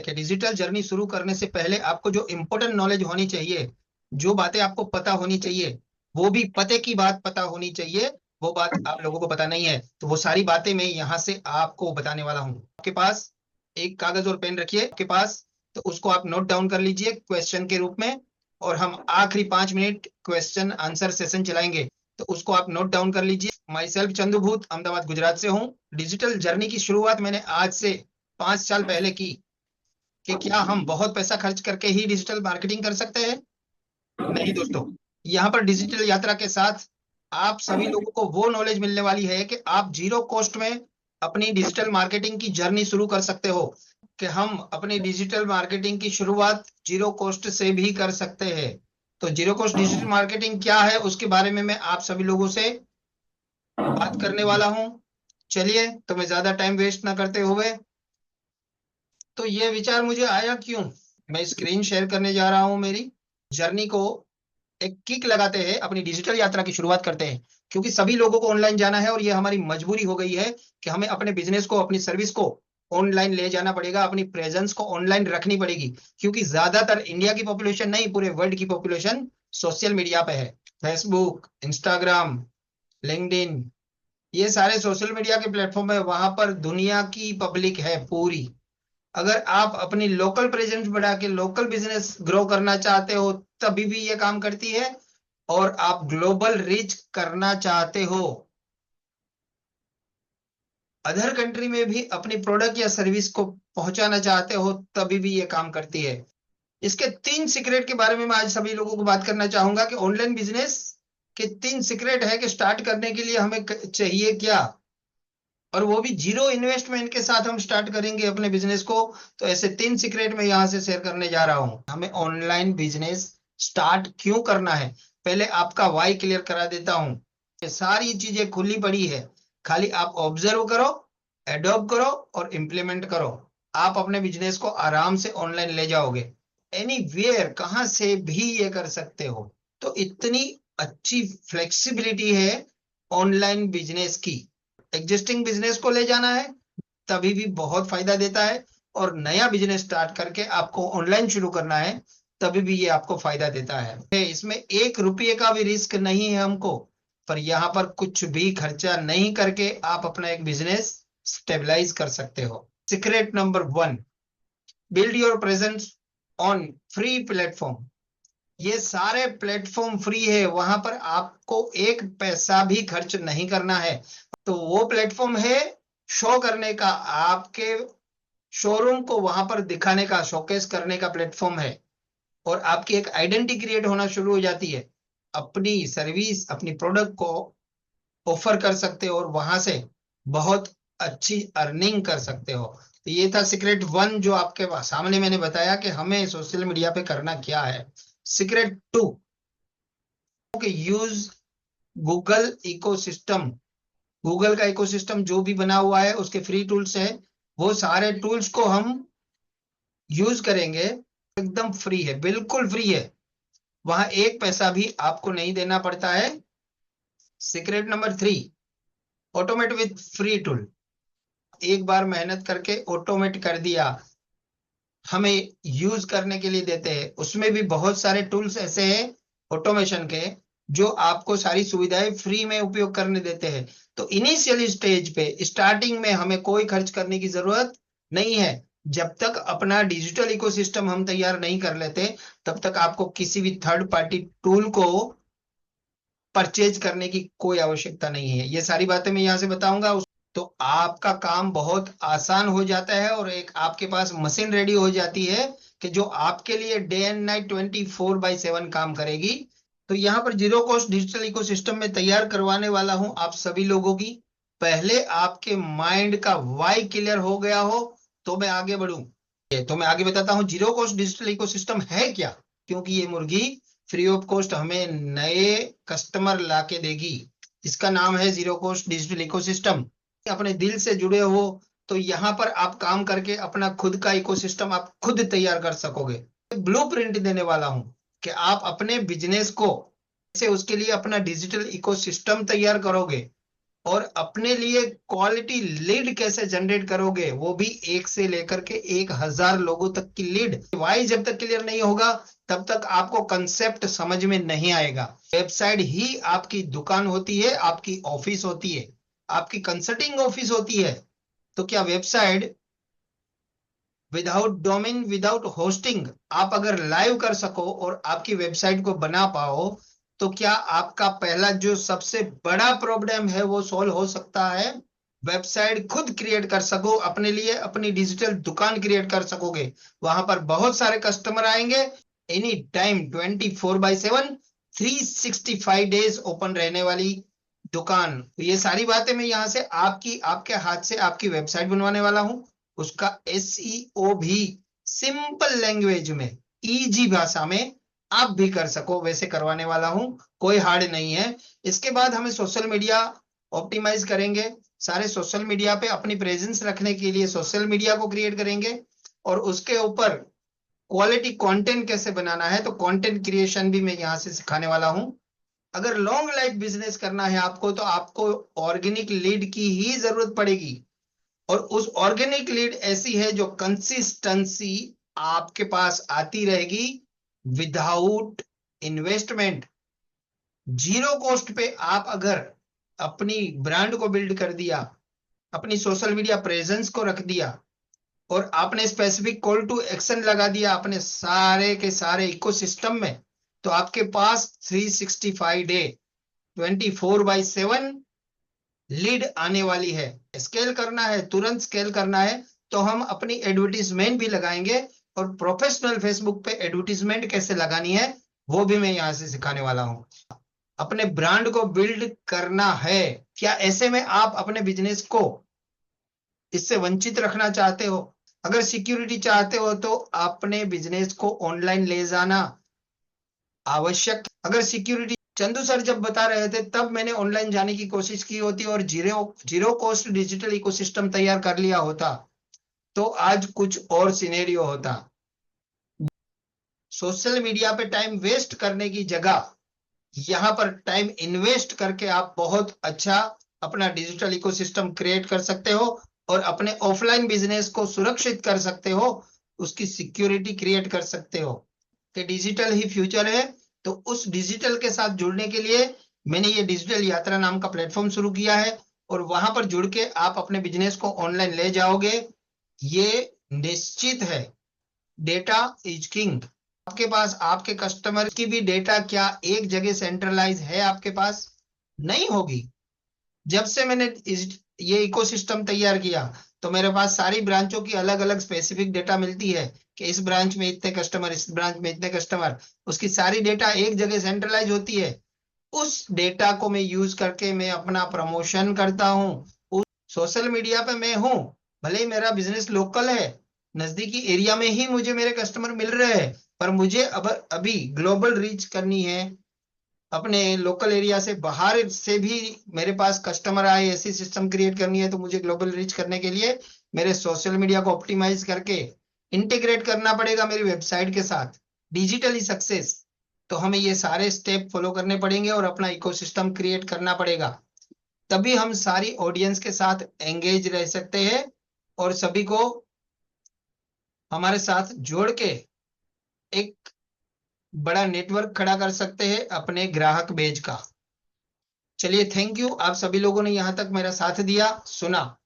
कि digital journey शुरू करने से पहले आपको जो इम्पोर्टेंट नॉलेज होनी चाहिए, जो बातें आपको पता होनी चाहिए, वो भी पते की बात पता होनी चाहिए। वो बात आप लोगों को पता नहीं है, तो वो सारी बातें मैं यहाँ से आपको बताने वाला हूँ। आपके पास एक कागज और पेन रखिए आपके पास, तो उसको आप नोट डाउन कर लीजिए क्वेश्चन के रूप में। और हम आखिरी 5 मिनट क्वेश्चन आंसर सेशन चलाएंगे, तो उसको आप नोट डाउन कर लीजिए। माई सेल्फ चंदुभूत, अहमदाबाद गुजरात से हूँ। डिजिटल जर्नी की शुरुआत मैंने आज से 5 साल पहले की। कि क्या हम बहुत पैसा खर्च करके ही डिजिटल मार्केटिंग कर सकते हैं? नहीं दोस्तों। यहाँ पर डिजिटल यात्रा के साथ आप सभी लोगों को वो नॉलेज मिलने वाली है कि आप जीरो कॉस्ट में अपनी डिजिटल मार्केटिंग की जर्नी शुरू कर सकते हो। कि हम अपनी डिजिटल मार्केटिंग की शुरुआत जीरो कॉस्ट से भी कर सकते हैं। तो जीरो कॉस्ट डिजिटल मार्केटिंग क्या है, उसके बारे में मैं आप सभी लोगों से बात करने वाला हूं। चलिए, तो मैं ज्यादा टाइम वेस्ट ना करते हुए, तो ये विचार मुझे आया क्यों, मैं स्क्रीन शेयर करने जा रहा हूं मेरी जर्नी को। एक किक लगाते हैं, अपनी डिजिटल यात्रा की शुरुआत करते हैं। क्योंकि सभी लोगों को ऑनलाइन जाना है और ये हमारी मजबूरी हो गई है कि हमें अपने बिजनेस को, अपनी सर्विस को ऑनलाइन ले जाना पड़ेगा, अपनी प्रेजेंस को ऑनलाइन रखनी पड़ेगी। क्योंकि ज्यादातर इंडिया की पॉपुलेशन नहीं, पूरे वर्ल्ड की पॉपुलेशन सोशल मीडिया पे है। फेसबुक, इंस्टाग्राम, लिंक्डइन, ये सारे सोशल मीडिया के प्लेटफॉर्म है, वहां पर दुनिया की पब्लिक है पूरी। अगर आप अपनी लोकल प्रेजेंस बढ़ा के लोकल बिजनेस ग्रो करना चाहते हो, तभी भी ये काम करती है। और आप ग्लोबल रीच करना चाहते हो, अदर कंट्री में भी अपनी प्रोडक्ट या सर्विस को पहुंचाना चाहते हो, तभी भी ये काम करती है। इसके 3 सीक्रेट के बारे में मैं आज सभी लोगों को बात करना चाहूंगा कि ऑनलाइन बिजनेस के 3 सीक्रेट है कि स्टार्ट करने के लिए हमें चाहिए क्या। और वो भी जीरो इन्वेस्टमेंट के साथ हम स्टार्ट करेंगे अपने बिजनेस को। तो ऐसे 3 सीक्रेट मैं यहाँ से शेयर करने जा रहा हूँ। हमें ऑनलाइन बिजनेस स्टार्ट क्यों करना है, पहले आपका वाई क्लियर करा देता हूँ। ये सारी चीजें खुली पड़ी है, खाली आप ऑब्जर्व करो, एडॉप्ट करो और इम्प्लीमेंट करो। आप अपने बिजनेस को आराम से ऑनलाइन ले जाओगे, एनीवेयर कहां से भी ये कर सकते हो। तो इतनी अच्छी फ्लेक्सिबिलिटी है ऑनलाइन बिजनेस की। एग्जिस्टिंग बिजनेस को ले जाना है, तभी भी बहुत फायदा देता है। और नया बिजनेस स्टार्ट करके आपको ऑनलाइन शुरू करना है, तभी भी ये आपको फायदा देता है। इसमें 1 रुपये का भी रिस्क नहीं है हमको, पर यहाँ पर कुछ भी खर्चा नहीं करके आप अपना एक बिजनेस स्टेबलाइज कर सकते हो। Secret number 1, build your presence on free platform. ये सारे प्लेटफॉर्म फ्री है, वहां पर आपको एक पैसा भी खर्च नहीं करना है। तो वो प्लेटफॉर्म है शो करने का, आपके शोरूम को वहां पर दिखाने का, शोकेस करने का प्लेटफॉर्म है। और आपकी एक आइडेंटिटी क्रिएट होना शुरू हो जाती है, अपनी सर्विस, अपनी प्रोडक्ट को ऑफर कर सकते हो और वहां से बहुत अच्छी अर्निंग कर सकते हो। तो ये था सीक्रेट 1 जो आपके सामने मैंने बताया कि हमें सोशल मीडिया पे करना क्या है। Secret 2, use Google ecosystem. Google का इकोसिस्टम जो भी बना हुआ है, उसके फ्री टूल्स है, वो सारे टूल्स को हम यूज करेंगे। एकदम फ्री है, बिल्कुल फ्री है, वहां एक पैसा भी आपको नहीं देना पड़ता है। Secret number 3, automate with free tool. एक बार मेहनत करके ऑटोमेट कर दिया, हमें यूज करने के लिए देते हैं। उसमें भी बहुत सारे टूल्स ऐसे हैं ऑटोमेशन के, जो आपको सारी सुविधाएं फ्री में उपयोग करने देते हैं। तो इनिशियल स्टेज पे, स्टार्टिंग में हमें कोई खर्च करने की जरूरत नहीं है। जब तक अपना डिजिटल इकोसिस्टम हम तैयार नहीं कर लेते, तब तक आपको किसी भी थर्ड पार्टी टूल को परचेज करने की कोई आवश्यकता नहीं है। ये सारी बातें मैं यहाँ से बताऊंगा, तो आपका काम बहुत आसान हो जाता है और एक आपके पास मशीन रेडी हो जाती है कि जो आपके लिए डे एंड नाइट 24/7 काम करेगी। तो यहाँ पर जीरो कॉस्ट डिजिटल इकोसिस्टम में तैयार करवाने वाला हूं आप सभी लोगों की। पहले आपके माइंड का वाई क्लियर हो गया हो, तो मैं आगे बढ़ूं। तो मैं आगे बताता हूं जीरो कॉस्ट डिजिटल इकोसिस्टम है क्या। क्योंकि ये मुर्गी फ्री ऑफ कॉस्ट हमें नए कस्टमर लाके देगी। इसका नाम है जीरो कॉस्ट डिजिटल इकोसिस्टम। अपने दिल से जुड़े हो, तो यहाँ पर आप काम करके अपना खुद का इकोसिस्टम आप खुद तैयार कर सकोगे। ब्लूप्रिंट देने वाला हूं कि आप अपने बिजनेस को कैसे, उसके लिए अपना डिजिटल इकोसिस्टम तैयार करोगे। और अपने लिए क्वालिटी लीड कैसे जनरेट करोगे, वो भी 1 से लेकर के 1000 लोगों तक की लीड। वाई जब तक क्लियर नहीं होगा तब तक आपको कंसेप्ट समझ में नहीं आएगा। वेबसाइट ही आपकी दुकान होती है, आपकी ऑफिस होती है, आपकी कंसल्टिंग ऑफिस होती है। तो क्या website without domain, without hosting आप अगर लाइव कर सको और आपकी वेबसाइट को बना पाओ, तो क्या आपका पहला जो सबसे बड़ा प्रॉब्लम है वो सॉल्व हो सकता है? वेबसाइट खुद क्रिएट कर सको, अपने लिए अपनी डिजिटल दुकान क्रिएट कर सकोगे। वहां पर बहुत सारे कस्टमर आएंगे, एनी टाइम 24/7 365 डेज ओपन रहने वाली दुकान। तो ये सारी बातें मैं यहाँ से आपके हाथ से आपकी वेबसाइट बनवाने वाला हूँ। उसका एसईओ भी सिंपल लैंग्वेज में, इजी भाषा में आप भी कर सको वैसे करवाने वाला हूं, कोई हार्ड नहीं है। इसके बाद हमें सोशल मीडिया ऑप्टिमाइज करेंगे, सारे सोशल मीडिया पे अपनी प्रेजेंस रखने के लिए सोशल मीडिया को क्रिएट करेंगे, और उसके ऊपर क्वालिटी कंटेंट कैसे बनाना है, तो कंटेंट क्रिएशन भी मैं यहाँ से सिखाने वाला हूँ। अगर लॉन्ग लाइफ बिजनेस करना है आपको, तो आपको ऑर्गेनिक लीड की ही जरूरत पड़ेगी। और उस ऑर्गेनिक लीड ऐसी है जो कंसिस्टेंसी आपके पास आती रहेगी विदाउट इन्वेस्टमेंट। जीरो कॉस्ट पे आप अगर अपनी ब्रांड को बिल्ड कर दिया, अपनी सोशल मीडिया प्रेजेंस को रख दिया, और आपने स्पेसिफिक कॉल टू एक्शन लगा दिया अपने सारे के सारे इकोसिस्टम में, तो आपके पास 365 डे 24/7 लीड आने वाली है। स्केल करना है, तुरंत स्केल करना है, तो हम अपनी एडवर्टीजमेंट भी लगाएंगे, और प्रोफेशनल फेसबुक पे एडवर्टीजमेंट कैसे लगानी है वो भी मैं यहां से सिखाने वाला हूं। अपने ब्रांड को बिल्ड करना है। क्या ऐसे में आप अपने बिजनेस को इससे वंचित रखना चाहते हो? अगर सिक्योरिटी चाहते हो तो अपने बिजनेस को ऑनलाइन ले जाना आवश्यक। अगर सिक्योरिटी चंदू सर जब बता रहे थे तब मैंने ऑनलाइन जाने की कोशिश की होती और zero zero cost digital ecosystem तैयार कर लिया होता, तो आज कुछ और सिनेरियो होता। सोशल मीडिया पे टाइम वेस्ट करने की जगह यहां पर टाइम इन्वेस्ट करके आप बहुत अच्छा अपना डिजिटल इकोसिस्टम क्रिएट कर सकते हो, और अपने ऑफलाइन बिजनेस को सुरक्षित कर सकते हो, उसकी सिक्योरिटी क्रिएट कर सकते हो कि डिजिटल ही फ्यूचर है। तो उस डिजिटल के साथ जुड़ने के लिए मैंने ये डिजिटल यात्रा नाम का प्लेटफॉर्म शुरू किया है, और वहां पर जुड़ के आप अपने बिजनेस को ऑनलाइन ले जाओगे, ये निश्चित है। Data is king. आपके पास आपके कस्टमर की भी डेटा क्या एक जगह सेंट्रलाइज है आपके पास? नहीं होगी। जब से मैंने ये इकोसिस्टम तैयार किया, तो मेरे पास सारी ब्रांचों की अलग अलग स्पेसिफिक डेटा मिलती है कि इस ब्रांच में इतने कस्टमर, इस ब्रांच में इतने कस्टमर, उसकी सारी डेटा एक जगह सेंट्रलाइज होती है। उस डेटा को मैं यूज करके मैं अपना प्रमोशन करता हूँ। सोशल मीडिया पे मैं हूँ, भले ही मेरा बिजनेस लोकल है, नजदीकी एरिया में ही मुझे मेरे कस्टमर मिल रहे हैं, पर मुझे अब अभी ग्लोबल रीच करनी है, अपने लोकल एरिया से बाहर से भी मेरे पास कस्टमर आए, ऐसी सिस्टम क्रिएट करनी है। तो मुझे ग्लोबल रीच करने के लिए मेरे सोशल मीडिया को ऑप्टिमाइज करके इंटीग्रेट करना पड़ेगा मेरी वेबसाइट के साथ, डिजिटली सक्सेस। तो हमें ये सारे स्टेप फॉलो करने पड़ेंगे और अपना इकोसिस्टम क्रिएट करना पड़ेगा, तभी हम सारी ऑडियंस के साथ एंगेज रह सकते हैं और सभी को हमारे साथ जोड़ के एक बड़ा नेटवर्क खड़ा कर सकते हैं अपने ग्राहक बेज का। चलिए, थैंक यू, आप सभी लोगों ने यहाँ तक मेरा साथ दिया, सुना।